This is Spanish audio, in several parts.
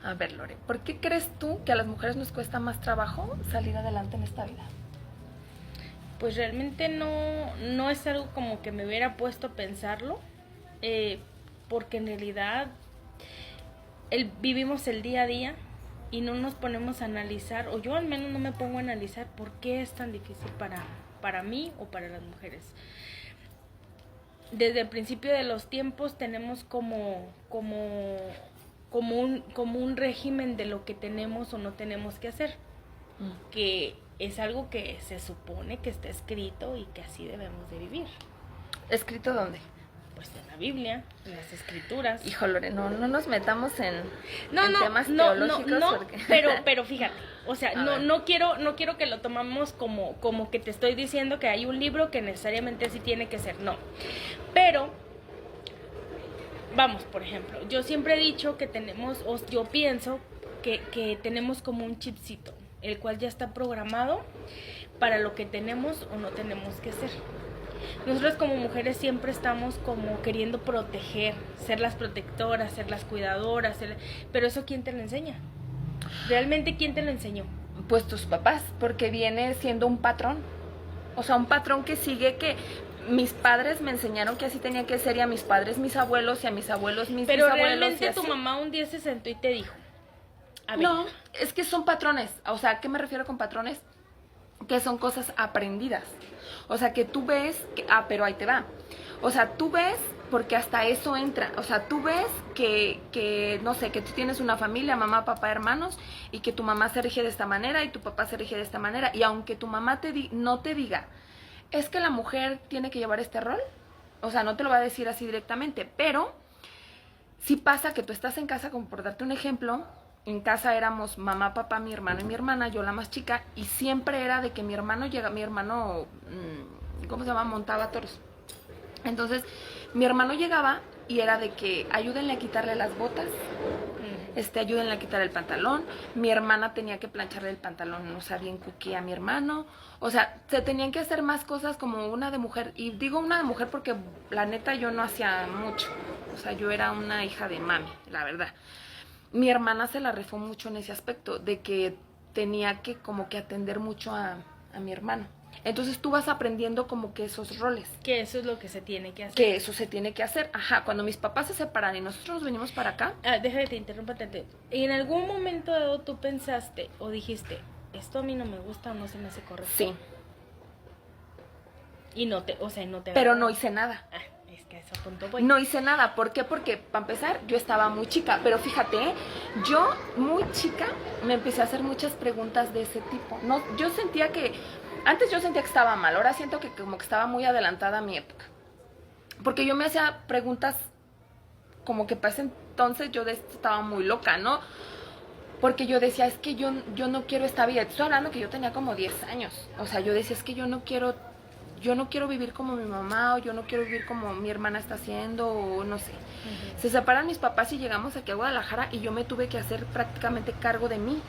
A ver, Lore, ¿por qué crees tú que a las mujeres nos cuesta más trabajo salir adelante en esta vida? Pues realmente no es algo como que me hubiera puesto a pensarlo, porque en realidad vivimos el día a día y no nos ponemos a analizar, o yo al menos no me pongo a analizar por qué es tan difícil para mí o para las mujeres. Desde el principio de los tiempos tenemos como un régimen de lo que tenemos o no tenemos que hacer, que es algo que se supone que está escrito y que así debemos de vivir. ¿Escrito dónde? Pues en la Biblia, en las escrituras. Hijo, Lore, no nos metamos en temas teológicos. Porque... pero fíjate, o sea, no quiero que lo tomamos como que te estoy diciendo que hay un libro que necesariamente así tiene que ser, no. Pero, vamos, por ejemplo, yo siempre he dicho que tenemos, o yo pienso que tenemos como un chipcito, el cual ya está programado para lo que tenemos o no tenemos que hacer. Nosotros como mujeres siempre estamos como queriendo proteger, ser las protectoras, ser las cuidadoras, pero eso ¿quién te lo enseña? ¿Realmente quién te lo enseñó? Pues tus papás, porque viene siendo un patrón. O sea, un patrón que sigue que mis padres me enseñaron que así tenía que ser, y a mis padres, mis abuelos, y a mis abuelos, mis pero bisabuelos. Pero realmente tu mamá un día se sentó y te dijo. No, es que son patrones. O sea, ¿a qué me refiero con patrones? Que son cosas aprendidas. O sea, que tú ves, pero ahí te va. O sea, tú ves, porque hasta eso entra. O sea, tú ves que no sé, que tú tienes una familia, mamá, papá, hermanos, y que tu mamá se rige de esta manera y tu papá se rige de esta manera. Y aunque tu mamá no te diga, es que la mujer tiene que llevar este rol. O sea, no te lo va a decir así directamente, pero sí pasa que tú estás en casa, como por darte un ejemplo. En casa éramos mamá, papá, mi hermano y mi hermana, yo la más chica, y siempre era de que mi hermano ¿cómo se llama? Montaba toros. Entonces, mi hermano llegaba y era de que ayúdenle a quitarle las botas, ayúdenle a quitar el pantalón. Mi hermana tenía que plancharle el pantalón, o sea, bien cookie a mi hermano. O sea, se tenían que hacer más cosas como una de mujer. Y digo una de mujer porque la neta yo no hacía mucho. O sea, yo era una hija de mami, la verdad. Mi hermana se la rifó mucho en ese aspecto, de que tenía que como que atender mucho a mi hermano. Entonces tú vas aprendiendo como que esos roles. Que eso es lo que se tiene que hacer. Que eso se tiene que hacer. Ajá, cuando mis papás se separan y nosotros nos venimos para acá. Déjame te interrumpa. ¿En algún momento dado tú pensaste o dijiste, esto a mí no me gusta o no se me hace correcto? Sí. Y no te Pero no hice nada. Es que a ese punto voy. No hice nada. ¿Por qué? Porque, para empezar, yo estaba muy chica. Pero fíjate, yo, muy chica, me empecé a hacer muchas preguntas de ese tipo. No, yo sentía que... Antes yo sentía que estaba mal. Ahora siento que como que estaba muy adelantada a mi época. Porque yo me hacía preguntas como que para ese entonces yo estaba muy loca, ¿no? Porque yo decía, es que yo no quiero esta vida. Estoy hablando que yo tenía como 10 años. O sea, yo decía, es que yo no quiero vivir como mi mamá, o yo no quiero vivir como mi hermana está haciendo, o no sé. Se separan mis papás y llegamos aquí a Guadalajara y yo me tuve que hacer prácticamente cargo de mí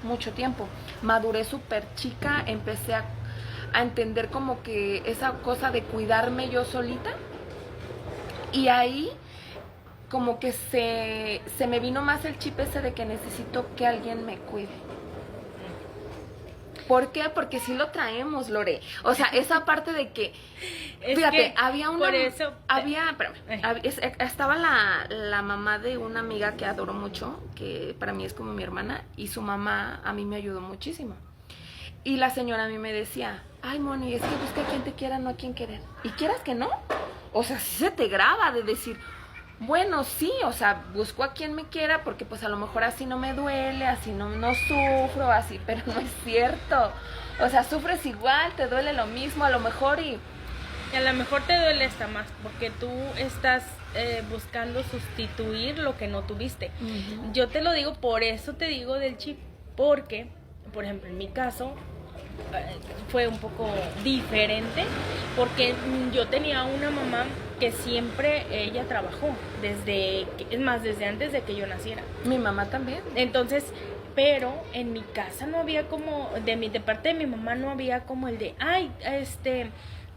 mucho tiempo. Maduré súper chica, empecé a entender como que esa cosa de cuidarme yo solita, y ahí como que se me vino más el chip ese de que necesito que alguien me cuide. ¿Por qué? Porque sí lo traemos, Lore. O sea, esa parte de que... Fíjate, había una... Por eso... Estaba la mamá de una amiga que adoro mucho, que para mí es como mi hermana, y su mamá a mí me ayudó muchísimo. Y la señora a mí me decía, ay, Moni, es que busca a quien te quiera, no a quien querer. Y quieras que no, o sea, sí se te graba de decir... Bueno, sí, o sea, busco a quien me quiera porque pues a lo mejor así no me duele, así no sufro, así, pero no es cierto. O sea, sufres igual, te duele lo mismo a lo mejor y a lo mejor te duele hasta más porque tú estás buscando sustituir lo que no tuviste. Yo te lo digo, por eso te digo del chip, porque, por ejemplo, en mi caso... fue un poco diferente porque yo tenía una mamá que siempre ella trabajó desde antes de que yo naciera. Mi mamá también. Entonces, pero en mi casa no había como de parte de mi mamá no había como el de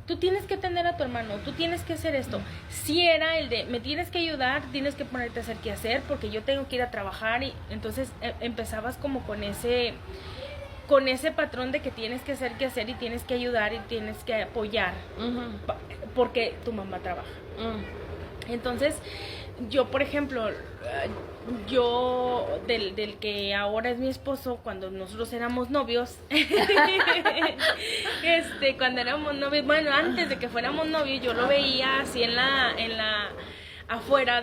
tú tienes que atender a tu hermano, tú tienes que hacer esto. Sí era el de, me tienes que ayudar, tienes que ponerte a hacer qué hacer, porque yo tengo que ir a trabajar, y entonces empezabas como con ese patrón de que tienes que hacer qué hacer y tienes que ayudar y tienes que apoyar, porque tu mamá trabaja. Entonces, yo, por ejemplo, yo del que ahora es mi esposo, cuando nosotros éramos novios, cuando éramos novios, bueno, antes de que fuéramos novios, yo lo veía así en la afuera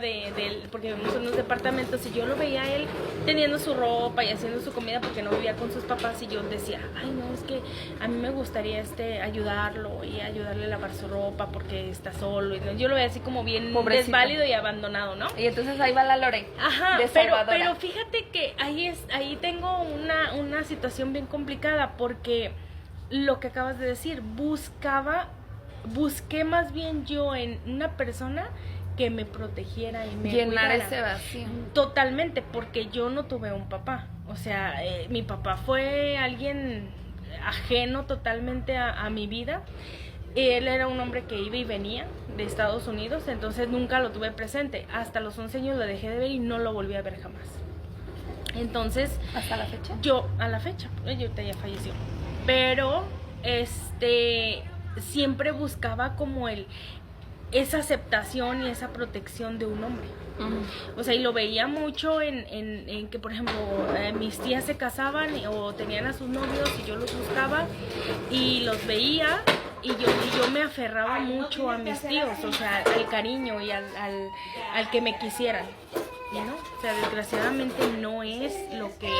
porque vivimos en unos departamentos, y yo lo veía a él teniendo su ropa y haciendo su comida porque no vivía con sus papás, y yo decía, ay no, es que a mí me gustaría ayudarlo y ayudarle a lavar su ropa porque está solo, y yo lo veía así como bien pobrecito, desválido y abandonado, ¿no? Y entonces ahí va la Lore. Ajá, de pero fíjate que ahí tengo una situación bien complicada, porque lo que acabas de decir, busqué más bien yo en una persona que me protegiera y me llenar cuidara. ese vacío. Totalmente, porque yo no tuve un papá. O sea, mi papá fue alguien ajeno totalmente a mi vida. Él era un hombre que iba y venía de Estados Unidos, entonces nunca lo tuve presente. Hasta los 11 años lo dejé de ver y no lo volví a ver jamás. Entonces, ¿hasta la fecha? A la fecha, yo ya falleció. Pero, siempre buscaba como esa aceptación y esa protección de un hombre. O sea, y lo veía mucho en que, por ejemplo, mis tías se casaban o tenían a sus novios y yo los buscaba y los veía, y yo me aferraba mucho a mis tíos, o sea, al cariño y al que me quisieran. Y no, o sea, desgraciadamente no es lo que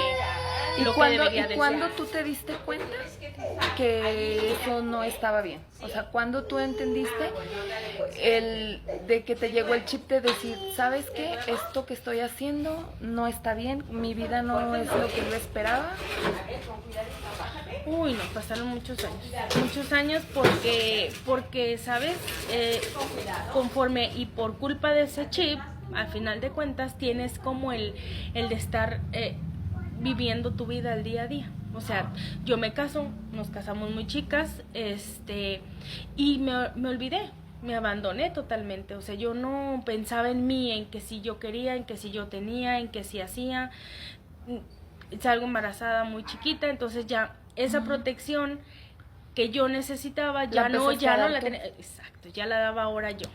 debería de ser. ¿Y cuándo tú te diste cuenta que eso no estaba bien? O sea, ¿cuándo tú entendiste de que te llegó el chip de decir, ¿sabes qué? Esto que estoy haciendo no está bien, mi vida no es lo que yo esperaba. Uy, no, pasaron muchos años porque ¿sabes? Conforme y por culpa de ese chip, al final de cuentas tienes como el de estar viviendo tu vida al día a día. O sea, yo me caso, nos casamos muy chicas, y me olvidé, me abandoné totalmente. O sea, yo no pensaba en mí, en que si yo quería, en que si yo tenía, en que si hacía. Salgo embarazada muy chiquita, entonces ya esa protección que yo necesitaba ya no la tenía. Exacto, ya la daba ahora yo.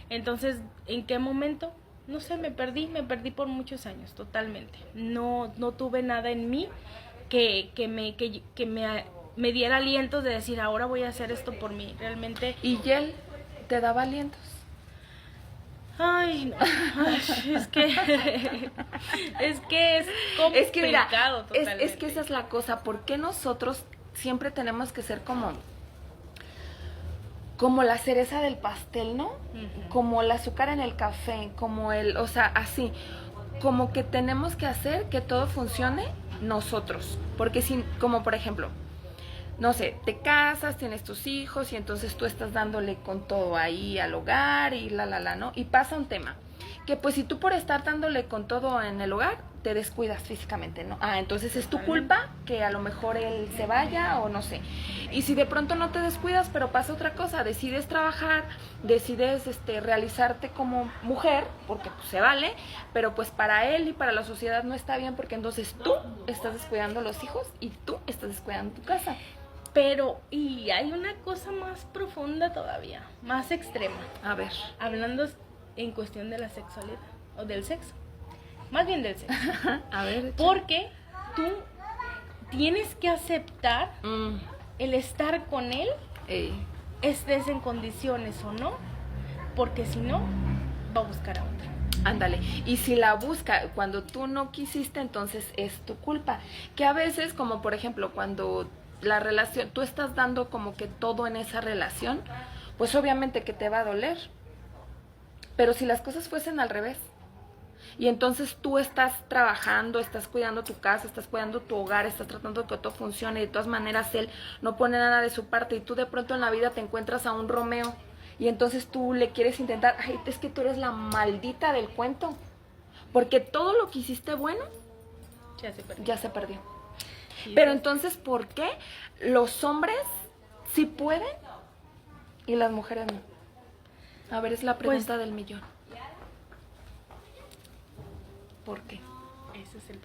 Entonces, ¿en qué momento? No sé, me perdí por muchos años, totalmente. No tuve nada en mí que me diera alientos de decir, ahora voy a hacer esto por mí, realmente. ¿Y él te daba alientos? Ay, no. Ay, es que es complicado, es que mira, totalmente. Es que esa es la cosa, ¿por qué nosotros siempre tenemos que ser como la cereza del pastel, ¿no? Como el azúcar en el café, o sea, así, como que tenemos que hacer que todo funcione nosotros, porque como por ejemplo, no sé, te casas, tienes tus hijos y entonces tú estás dándole con todo ahí al hogar y ¿no? Y pasa un tema, que pues si tú por estar dándole con todo en el hogar, te descuidas físicamente, ¿no? Entonces es tu culpa que a lo mejor él se vaya o no sé. Y si de pronto no te descuidas, pero pasa otra cosa, decides trabajar, decides realizarte como mujer, porque pues se vale, pero pues para él y para la sociedad no está bien, porque entonces tú estás descuidando a los hijos y tú estás descuidando tu casa. Pero, y hay una cosa más profunda todavía, más extrema. A ver. Hablando en cuestión de la sexualidad, o del sexo. Más bien del sexo. A ver. Porque tú tienes que aceptar el estar con él, estés en condiciones o no, porque si no, va a buscar a otra. Ándale, y si la busca cuando tú no quisiste, entonces es tu culpa. Que a veces, como por ejemplo, cuando la relación, tú estás dando como que todo en esa relación, pues obviamente que te va a doler. Pero si las cosas fuesen al revés, y entonces tú estás trabajando, estás cuidando tu casa, estás cuidando tu hogar, estás tratando de que todo funcione, y de todas maneras él no pone nada de su parte, y tú de pronto en la vida te encuentras a un Romeo, y entonces tú le quieres intentar, ay, es que tú eres la maldita del cuento, porque todo lo que hiciste bueno, ya se perdió. Sí, pero entonces, ¿por qué los hombres sí pueden Y las mujeres no. A ver, es la pregunta del millón. ¿Por qué? Ese es el